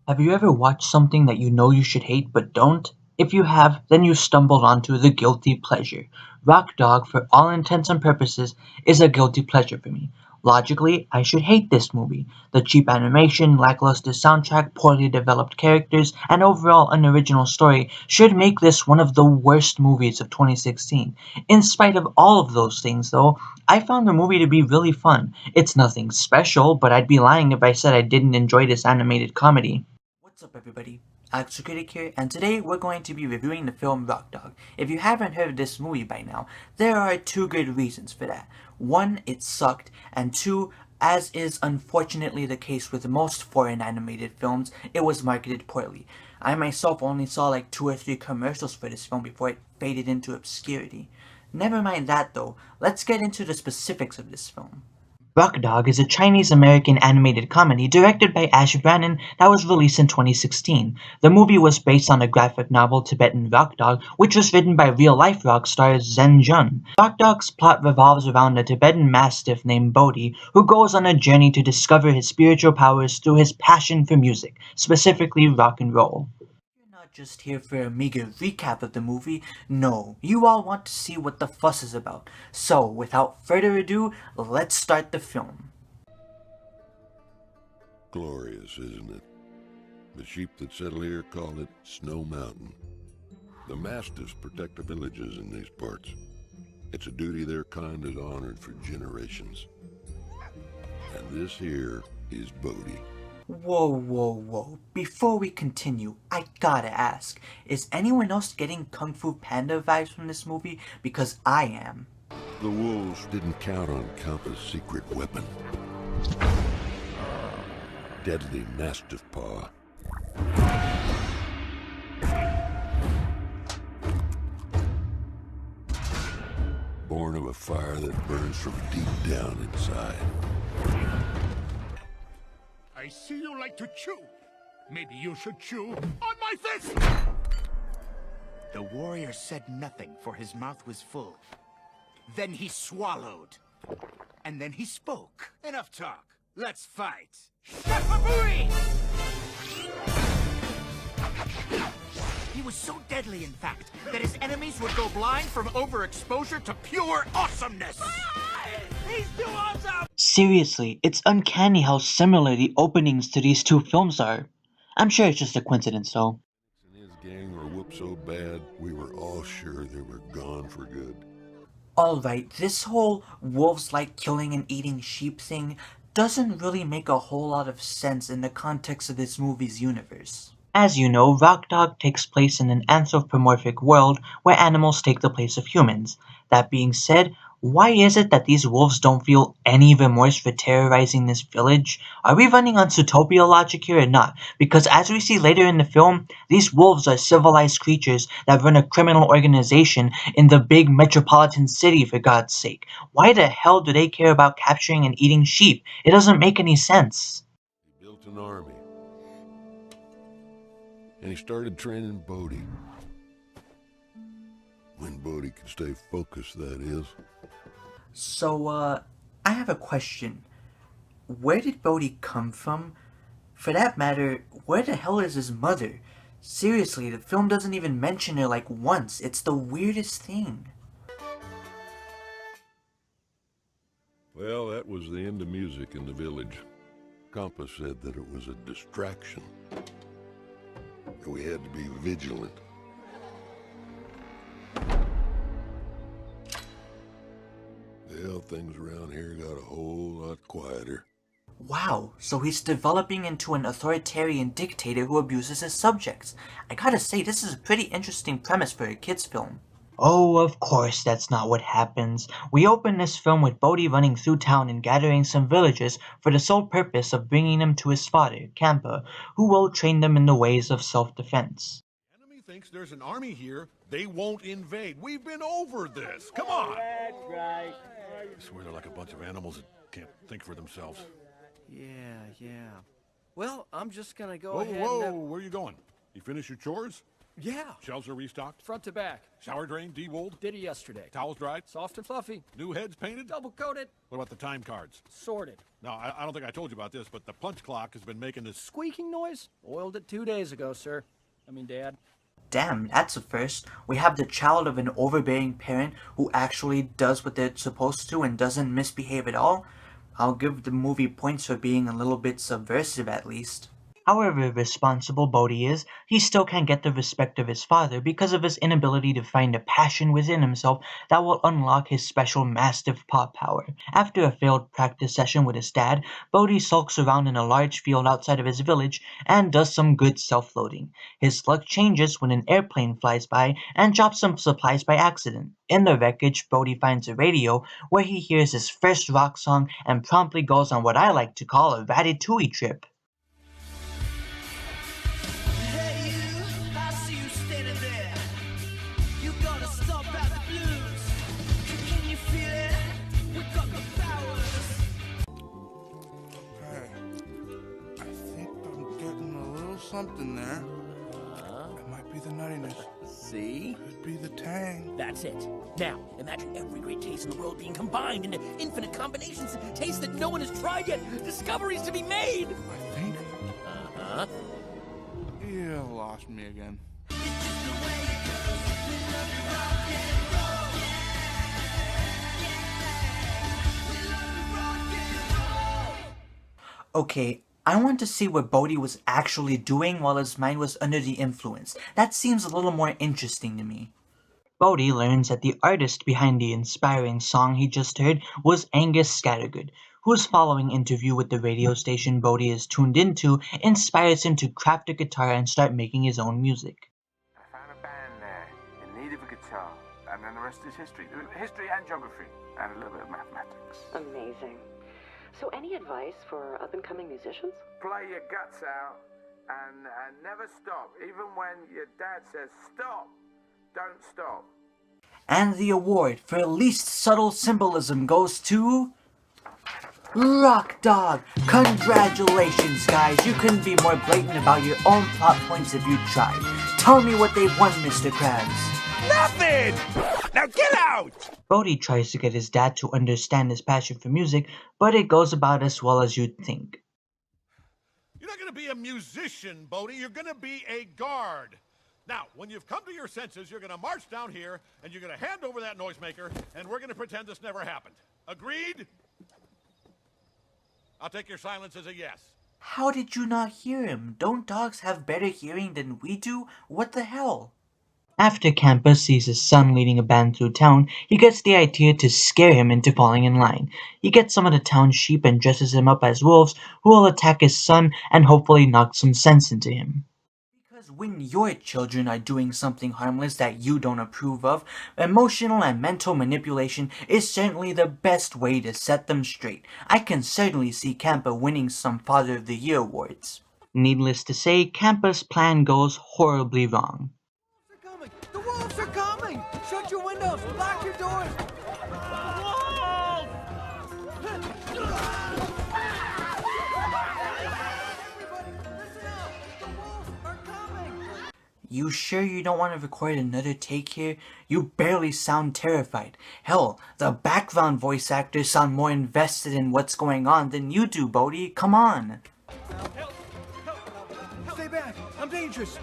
Have you ever watched something that you know you should hate but don't? If you have, then you stumbled onto the guilty pleasure. Rock Dog, for all intents and purposes, is a guilty pleasure for me. Logically, I should hate this movie. The cheap animation, lackluster soundtrack, poorly developed characters, and overall unoriginal story should make this one of the worst movies of 2016. In spite of all of those things, though, I found the movie to be really fun. It's nothing special, but I'd be lying if I said I didn't enjoy this animated comedy. What's up, everybody? Critic here, and today we're going to be reviewing the film Rock Dog. If you haven't heard of this movie by now, there are two good reasons for that. One, it sucked, and two, as is unfortunately the case with most foreign animated films, it was marketed poorly. I myself only saw like 2 or 3 commercials for this film before it faded into obscurity. Never mind that though, let's get into the specifics of this film. Rock Dog is a Chinese-American animated comedy directed by Ash Brannon that was released in 2016. The movie was based on a graphic novel Tibetan Rock Dog, which was written by real-life rock star Zen Jun. Rock Dog's plot revolves around a Tibetan mastiff named Bodhi, who goes on a journey to discover his spiritual powers through his passion for music, specifically rock and roll. You're not just here for a meager recap of the movie. No, you all want to see what the fuss is about. So, without further ado, let's start the film. Glorious, isn't it? The sheep that settle here call it Snow Mountain. The mastiffs protect the villages in these parts. It's a duty their kind has honored for generations. And this here is Bodhi. Whoa. Before we continue, I gotta ask, is anyone else getting Kung Fu Panda vibes from this movie? Because I am. The wolves didn't count on Kampa's secret weapon. Deadly mastiff paw. Born of a fire that burns from deep down inside. I see you like to chew. Maybe you should chew on my fist! The warrior said nothing, for his mouth was full. Then he swallowed. And then he spoke. Enough talk. Let's fight. Shapabui! He was so deadly, in fact, that his enemies would go blind from overexposure to pure awesomeness. He's too awesome! Seriously, it's uncanny how similar the openings to these two films are. I'm sure it's just a coincidence though. And his gang were whooped so bad, we were all sure they were gone for good. Alright, this whole wolves like killing and eating sheep thing doesn't really make a whole lot of sense in the context of this movie's universe. As you know, Rock Dog takes place in an anthropomorphic world where animals take the place of humans. That being said, why is it that these wolves don't feel any remorse for terrorizing this village? Are we running on Zootopia logic here or not? Because as we see later in the film, these wolves are civilized creatures that run a criminal organization in the big metropolitan city, for God's sake. Why the hell do they care about capturing and eating sheep? It doesn't make any sense. He built an army. And he started training Bodhi. When Bodhi could stay focused, that is. So, I have a question. Where did Bodhi come from? For that matter, where the hell is his mother? Seriously, the film doesn't even mention her like once. It's the weirdest thing. Well, that was the end of music in the village. Kampa said that it was a distraction. We had to be vigilant. Well, things around here got a whole lot quieter. Wow, so he's developing into an authoritarian dictator who abuses his subjects. I gotta say, this is a pretty interesting premise for a kid's film. Oh, of course that's not what happens. We open this film with Bodhi running through town and gathering some villagers for the sole purpose of bringing them to his father, Kampa, who will train them in the ways of self-defense. The enemy thinks there's an army here. They won't invade. We've been over this. Come on. That's right. I swear they're like a bunch of animals that can't think for themselves. Yeah. Well, I'm just gonna go Whoa, ahead whoa, and... where are you going? You finish your chores? Yeah. Shelves are restocked. Front to back. Shower drain de-wooled. Did it yesterday. Towels dried. Soft and fluffy. New heads painted. Double coated. What about the time cards? Sorted. No, I don't think I told you about this, but the punch clock has been making this Squeaking noise? Oiled it 2 days ago, sir. Dad. Damn, that's a first. We have the child of an overbearing parent who actually does what they're supposed to and doesn't misbehave at all. I'll give the movie points for being a little bit subversive at least. However responsible Bodhi is, he still can't get the respect of his father because of his inability to find a passion within himself that will unlock his special mastiff paw power. After a failed practice session with his dad, Bodhi sulks around in a large field outside of his village and does some good self-loading. His luck changes when an airplane flies by and drops some supplies by accident. In the wreckage, Bodhi finds a radio where he hears his first rock song and promptly goes on what I like to call a ratatouille trip. Something there. It might be the nuttiness. See? Could be the tang. That's it. Now, imagine every great taste in the world being combined into infinite combinations, tastes that no one has tried yet, discoveries to be made. I think. Uh-huh. You lost me again. Okay, I want to see what Bodhi was actually doing while his mind was under the influence. That seems a little more interesting to me. Bodhi learns that the artist behind the inspiring song he just heard was Angus Scattergood, whose following interview with the radio station Bodhi is tuned into inspires him to craft a guitar and start making his own music. I found a band there in need of a guitar, and then the rest is history. History and geography, and a little bit of mathematics. Amazing. So any advice for up-and-coming musicians? Play your guts out and never stop. Even when your dad says stop, don't stop. And the award for least subtle symbolism goes to Rock Dog. Congratulations, guys. You couldn't be more blatant about your own plot points if you tried. Tell me what they won, Mr. Krabs. Nothing! Now get out! Bodhi tries to get his dad to understand his passion for music, but it goes about as well as you'd think. You're not going to be a musician, Bodhi. You're going to be a guard. Now, when you've come to your senses, you're going to march down here, and you're going to hand over that noisemaker, and we're going to pretend this never happened. Agreed? I'll take your silence as a yes. How did you not hear him? Don't dogs have better hearing than we do? What the hell? After Campus sees his son leading a band through town, he gets the idea to scare him into falling in line. He gets some of the town sheep and dresses him up as wolves who will attack his son and hopefully knock some sense into him. Because when your children are doing something harmless that you don't approve of, emotional and mental manipulation is certainly the best way to set them straight. I can certainly see Campa winning some Father of the Year awards. Needless to say, Campa's plan goes horribly wrong. The wolves are coming! Shut your windows! Lock your doors! You sure you don't want to record another take here? You barely sound terrified. Hell, the background voice actors sound more invested in what's going on than you do, Bodhi. Come on. Stay back! I'm dangerous!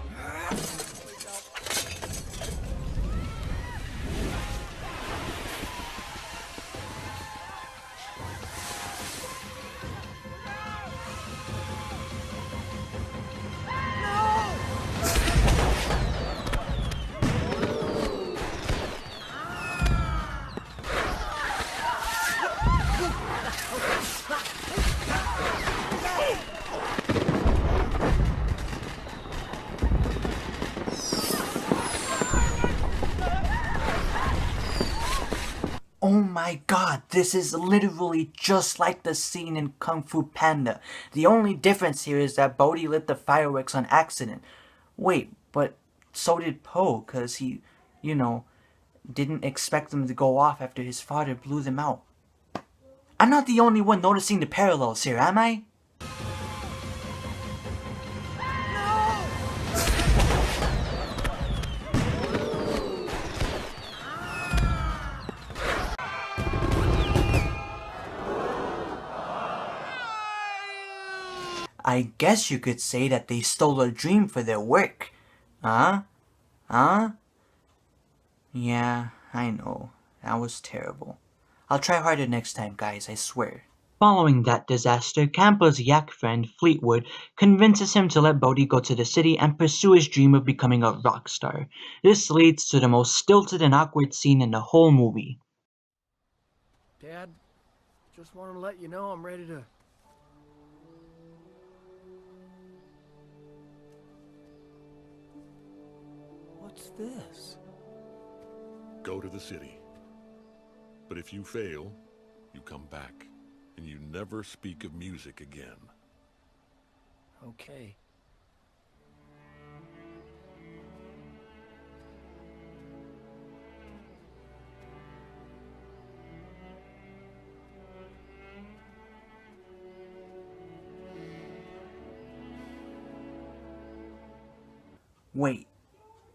Oh my god, this is literally just like the scene in Kung Fu Panda. The only difference here is that Bodhi lit the fireworks on accident. Wait, but so did Po, cause he, didn't expect them to go off after his father blew them out. I'm not the only one noticing the parallels here, am I? I guess you could say that they stole a dream for their work. Huh? Huh? Yeah, I know. That was terrible. I'll try harder next time, guys, I swear. Following that disaster, Campa's yak friend, Fleetwood, convinces him to let Bodhi go to the city and pursue his dream of becoming a rock star. This leads to the most stilted and awkward scene in the whole movie. Dad, just wanted to let you know I'm ready to... What's this? Go to the city. But if you fail, you come back, and you never speak of music again. Okay. Wait,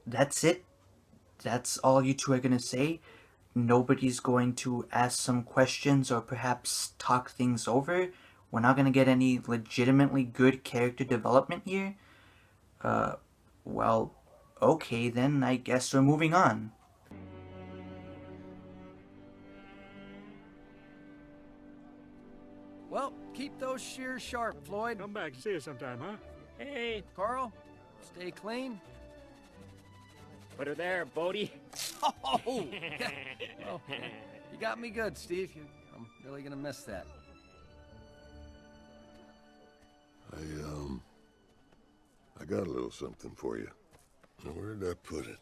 that's it? That's all you two are gonna say? Nobody's going to ask some questions or perhaps talk things over? We're not gonna get any legitimately good character development here? Well, okay then, I guess we're moving on. Well, keep those shears sharp, Floyd. Come back and see us sometime, huh? Hey, Carl, stay clean. Put her there, Bodhi. Oh! Well, you got me good, Steve. I'm really gonna miss that. I got a little something for you. Now, where did I put it?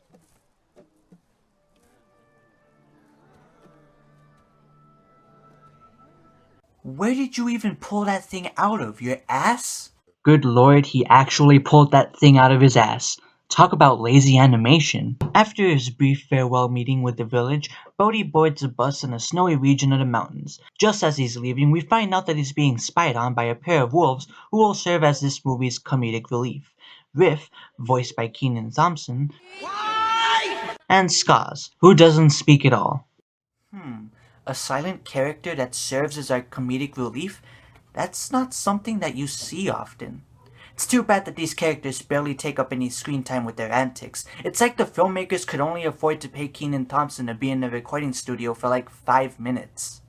Where did you even pull that thing out of? Your ass? Good lord, he actually pulled that thing out of his ass. Talk about lazy animation. After his brief farewell meeting with the village, Bodhi boards a bus in a snowy region of the mountains. Just as he's leaving, we find out that he's being spied on by a pair of wolves who will serve as this movie's comedic relief. Riff, voiced by Kenan Thompson, and Skaz, who doesn't speak at all. A silent character that serves as our comedic relief? That's not something that you see often. It's too bad that these characters barely take up any screen time with their antics. It's like the filmmakers could only afford to pay Kenan Thompson to be in the recording studio for like 5 minutes.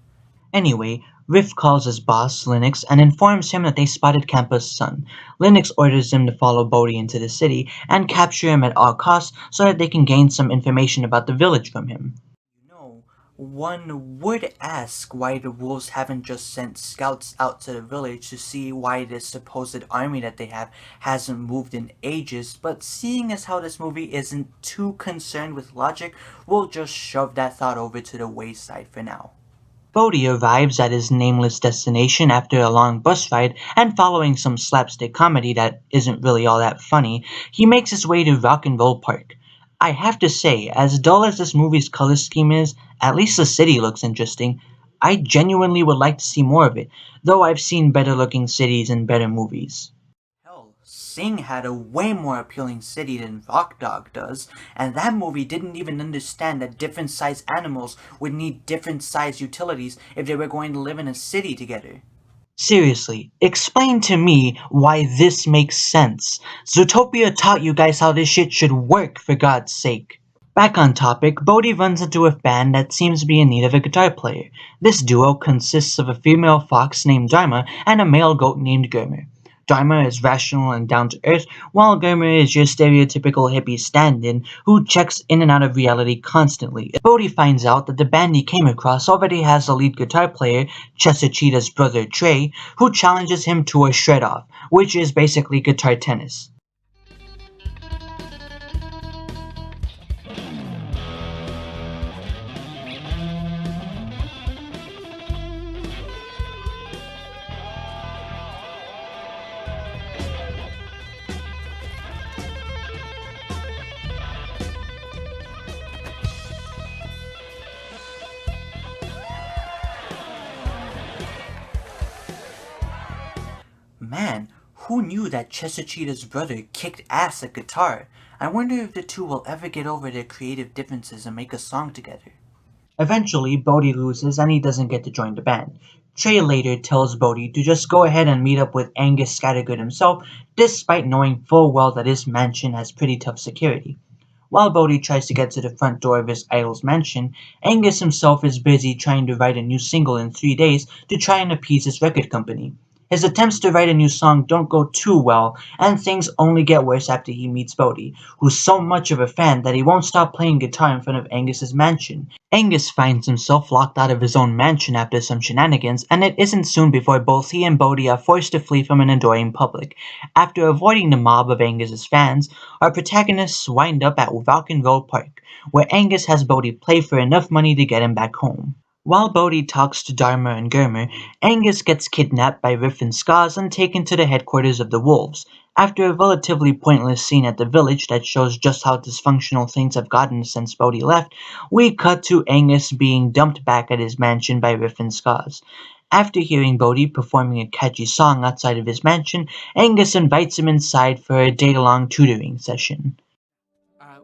Anyway, Riff calls his boss, Linux, and informs him that they spotted Campa's son. Linux orders him to follow Bodhi into the city and capture him at all costs so that they can gain some information about the village from him. One would ask why the wolves haven't just sent scouts out to the village to see why this supposed army that they have hasn't moved in ages, but seeing as how this movie isn't too concerned with logic, we'll just shove that thought over to the wayside for now. Bodhi arrives at his nameless destination after a long bus ride, and following some slapstick comedy that isn't really all that funny, he makes his way to Rock and Roll Park. I have to say, as dull as this movie's color scheme is, at least the city looks interesting. I genuinely would like to see more of it, though I've seen better looking cities in better movies. Hell, Sing had a way more appealing city than Rock Dog does, and that movie didn't even understand that different sized animals would need different sized utilities if they were going to live in a city together. Seriously, explain to me why this makes sense. Zootopia taught you guys how this shit should work, for God's sake. Back on topic, Bodhi runs into a band that seems to be in need of a guitar player. This duo consists of a female fox named Dharma and a male goat named Germer. Dharma is rational and down-to-earth, while Germer is your stereotypical hippie stand-in who checks in and out of reality constantly. Bodhi finds out that the band he came across already has a lead guitar player, Chester Cheetah's brother Trey, who challenges him to a shred-off, which is basically guitar tennis. Man, who knew that Chester Cheetah's brother kicked ass at guitar? I wonder if the two will ever get over their creative differences and make a song together. Eventually, Bodhi loses and he doesn't get to join the band. Trey later tells Bodhi to just go ahead and meet up with Angus Scattergood himself, despite knowing full well that his mansion has pretty tough security. While Bodhi tries to get to the front door of his idol's mansion, Angus himself is busy trying to write a new single in 3 days to try and appease his record company. His attempts to write a new song don't go too well, and things only get worse after he meets Bodhi, who's so much of a fan that he won't stop playing guitar in front of Angus's mansion. Angus finds himself locked out of his own mansion after some shenanigans, and it isn't soon before both he and Bodhi are forced to flee from an adoring public. After avoiding the mob of Angus's fans, our protagonists wind up at Rock and Roll Park, where Angus has Bodhi play for enough money to get him back home. While Bodhi talks to Dharma and Gurmer, Angus gets kidnapped by Riff and Skaz and taken to the headquarters of the Wolves. After a relatively pointless scene at the village that shows just how dysfunctional things have gotten since Bodhi left, we cut to Angus being dumped back at his mansion by Riff and Skaz. After hearing Bodhi performing a catchy song outside of his mansion, Angus invites him inside for a day-long tutoring session.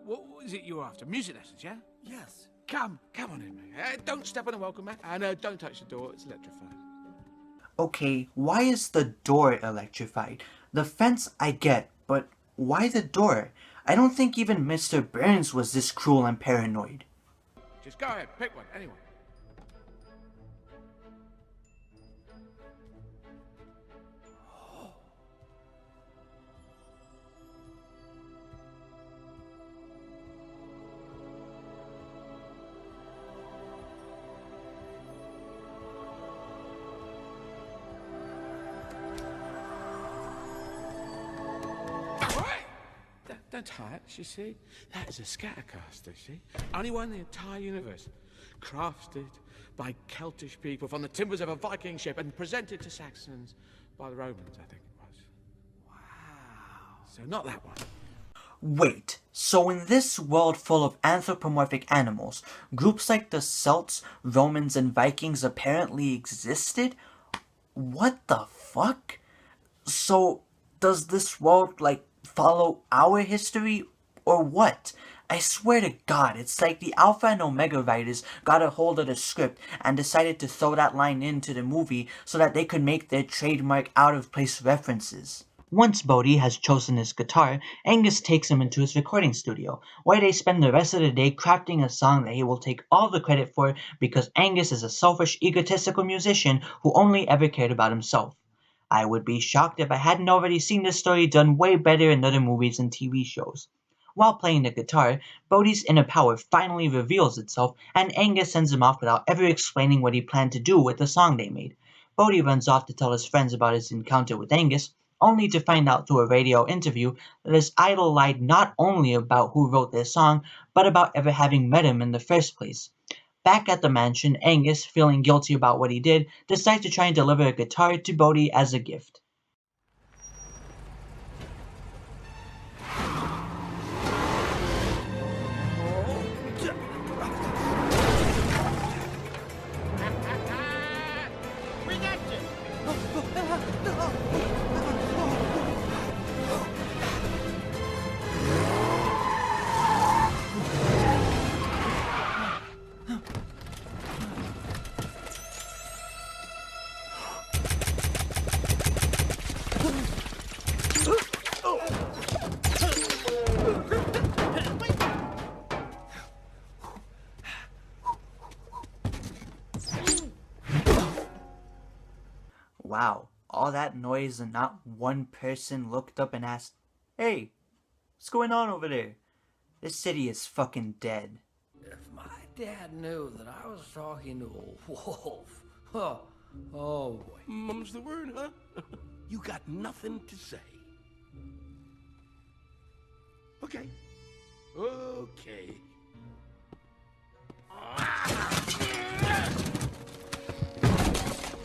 What was it you were after? Music lessons, yeah? Yes. Come on in, man. Don't step on the welcome mat, and don't touch the door. It's electrified. Okay, why is the door electrified? The fence I get, but why the door? I don't think even Mr. Burns was this cruel and paranoid. Just go ahead, pick one, anyone. Don't touch, you see? That is a scattercaster, see? Only one in the entire universe. Crafted by Celtish people from the timbers of a Viking ship and presented to Saxons by the Romans, I think it was. Wow. So not that one. Wait, so in this world full of anthropomorphic animals, groups like the Celts, Romans, and Vikings apparently existed? What the fuck? So, does this world, follow our history, or what? I swear to God, it's like the Alpha and Omega writers got a hold of the script and decided to throw that line into the movie so that they could make their trademark out-of-place references. Once Bodhi has chosen his guitar, Angus takes him into his recording studio, where they spend the rest of the day crafting a song that he will take all the credit for because Angus is a selfish, egotistical musician who only ever cared about himself. I would be shocked if I hadn't already seen this story done way better in other movies and TV shows. While playing the guitar, Bodhi's inner power finally reveals itself, and Angus sends him off without ever explaining what he planned to do with the song they made. Bodhi runs off to tell his friends about his encounter with Angus, only to find out through a radio interview that his idol lied not only about who wrote their song, but about ever having met him in the first place. Back at the mansion, Angus, feeling guilty about what he did, decides to try and deliver a guitar to Bodhi as a gift. We got you! Wow, all that noise and not one person looked up and asked, "Hey, what's going on over there? This city is fucking dead." If my dad knew that I was talking to a wolf, oh boy. Mum's the word, huh? You got nothing to say. Okay. Okay.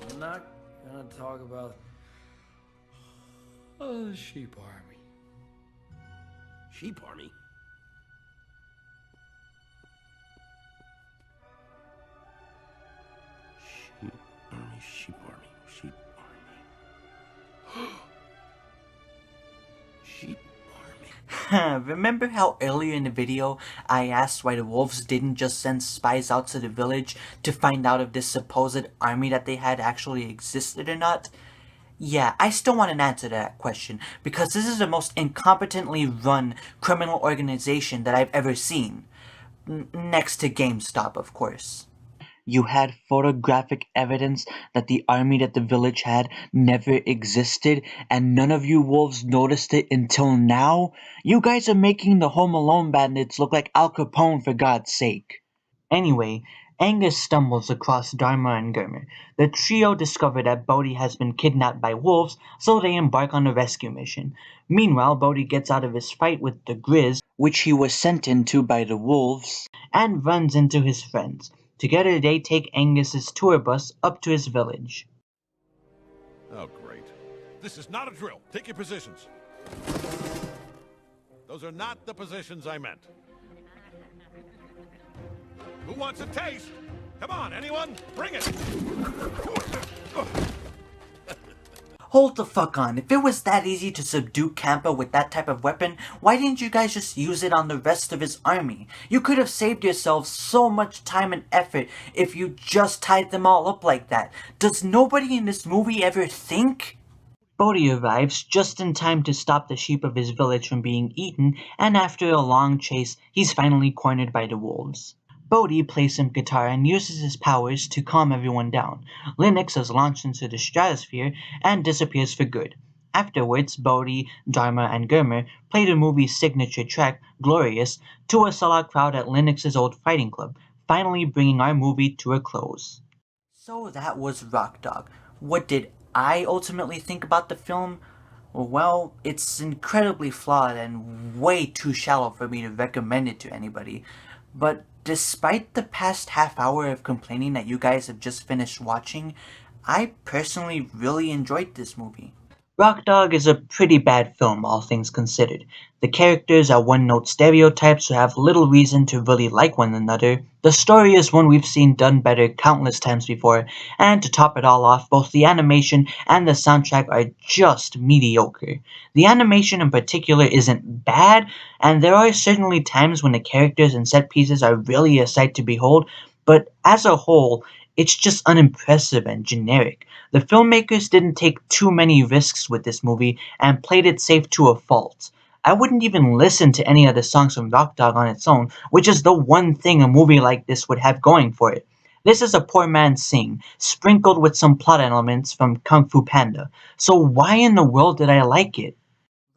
I'm not gonna talk about the sheep army. Sheep army? Sheep army, sheep army. Sheep army. Remember how earlier in the video I asked why the wolves didn't just send spies out to the village to find out if this supposed army that they had actually existed or not? Yeah, I still want an answer to that question, because this is the most incompetently run criminal organization that I've ever seen. Next to GameStop, of course. You had photographic evidence that the army that the village had never existed, and none of you wolves noticed it until now? You guys are making the Home Alone bandits look like Al Capone, for God's sake. Anyway, Angus stumbles across Dharma and Gurmer. The trio discover that Bodhi has been kidnapped by wolves, so they embark on a rescue mission. Meanwhile, Bodhi gets out of his fight with the Grizz, which he was sent into by the wolves, and runs into his friends. Together they take Angus's tour bus up to his village. Oh, great. This is not a drill. Take your positions. Those are not the positions I meant. Who wants a taste? Come on, anyone? Bring it! Hold the fuck on. If it was that easy to subdue Campa with that type of weapon, why didn't you guys just use it on the rest of his army? You could have saved yourselves so much time and effort if you just tied them all up like that. Does nobody in this movie ever think? Bodhi arrives just in time to stop the sheep of his village from being eaten, and after a long chase, he's finally cornered by the wolves. Bodhi plays some guitar and uses his powers to calm everyone down. Linux is launched into the stratosphere and disappears for good. Afterwards, Bodhi, Dharma, and Gurmer play the movie's signature track, Glorious, to a sellout crowd at Linux's old fighting club, finally bringing our movie to a close. So that was Rock Dog. What did I ultimately think about the film? Well, it's incredibly flawed and way too shallow for me to recommend it to anybody. But despite the past half hour of complaining that you guys have just finished watching, I personally really enjoyed this movie. Rock Dog is a pretty bad film, all things considered. The characters are one-note stereotypes who have little reason to really like one another. The story is one we've seen done better countless times before, and to top it all off, both the animation and the soundtrack are just mediocre. The animation in particular isn't bad, and there are certainly times when the characters and set pieces are really a sight to behold, but as a whole, it's just unimpressive and generic. The filmmakers didn't take too many risks with this movie and played it safe to a fault. I wouldn't even listen to any of the songs from Rock Dog on its own, which is the one thing a movie like this would have going for it. This is a poor man's Sing, sprinkled with some plot elements from Kung Fu Panda. So why in the world did I like it?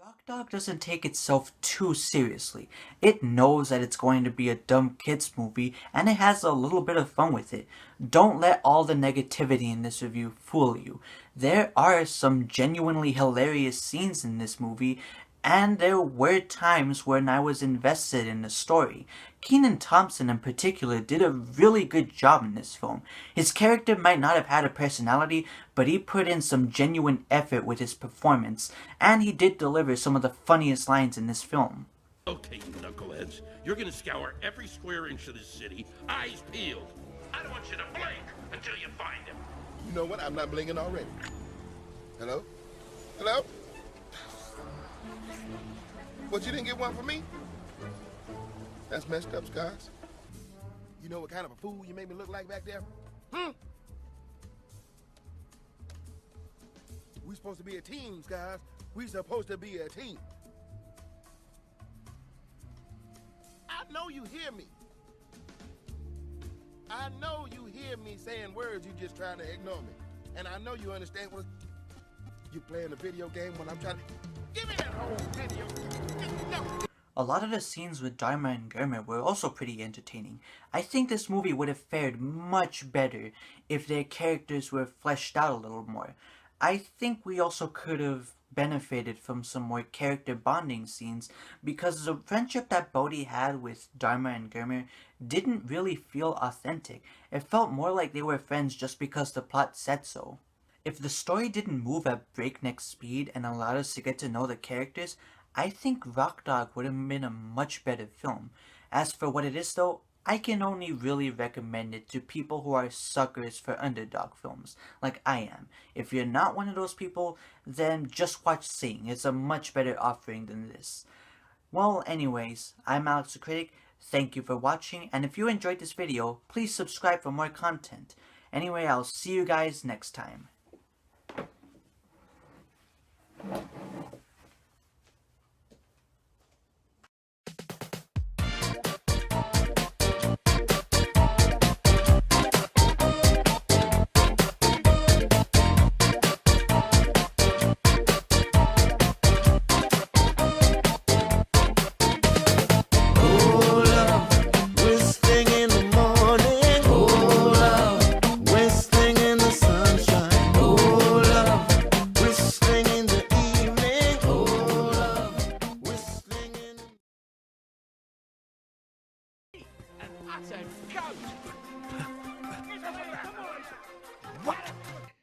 Rock Dog doesn't take itself too seriously. It knows that it's going to be a dumb kids movie, and it has a little bit of fun with it. Don't let all the negativity in this review fool you. There are some genuinely hilarious scenes in this movie, and there were times when I was invested in the story. Kenan Thompson in particular did a really good job in this film. His character might not have had a personality, but he put in some genuine effort with his performance, and he did deliver some of the funniest lines in this film. Okay, you knuckleheads, you're gonna scour every square inch of this city, eyes peeled. I don't want you to blink until you find him. You know what? I'm not blinking already. Hello? Hello? What, you didn't get one for me? That's messed up, Skies. You know what kind of a fool you made me look like back there? We supposed to be a team, Skies. We supposed to be a team. I know you hear me. I know you hear me saying words you just trying to ignore me. And I know you understand what you playing a video game when I'm trying to... Give me that whole video. No. A lot of the scenes with Dharma and Gurmer were also pretty entertaining. I think this movie would have fared much better if their characters were fleshed out a little more. I think we also could have benefited from some more character bonding scenes, because the friendship that Bodhi had with Dharma and Gurmer didn't really feel authentic. It felt more like they were friends just because the plot said so. If the story didn't move at breakneck speed and allowed us to get to know the characters, I think Rock Dog would have been a much better film. As for what it is though, I can only really recommend it to people who are suckers for underdog films, like I am. If you're not one of those people, then just watch Sing. It's a much better offering than this. Well, anyways, I'm Alex the Critic. Thank you for watching, and if you enjoyed this video, please subscribe for more content. Anyway, I'll see you guys next time.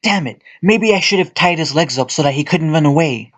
Damn it! Maybe I should have tied his legs up so that he couldn't run away.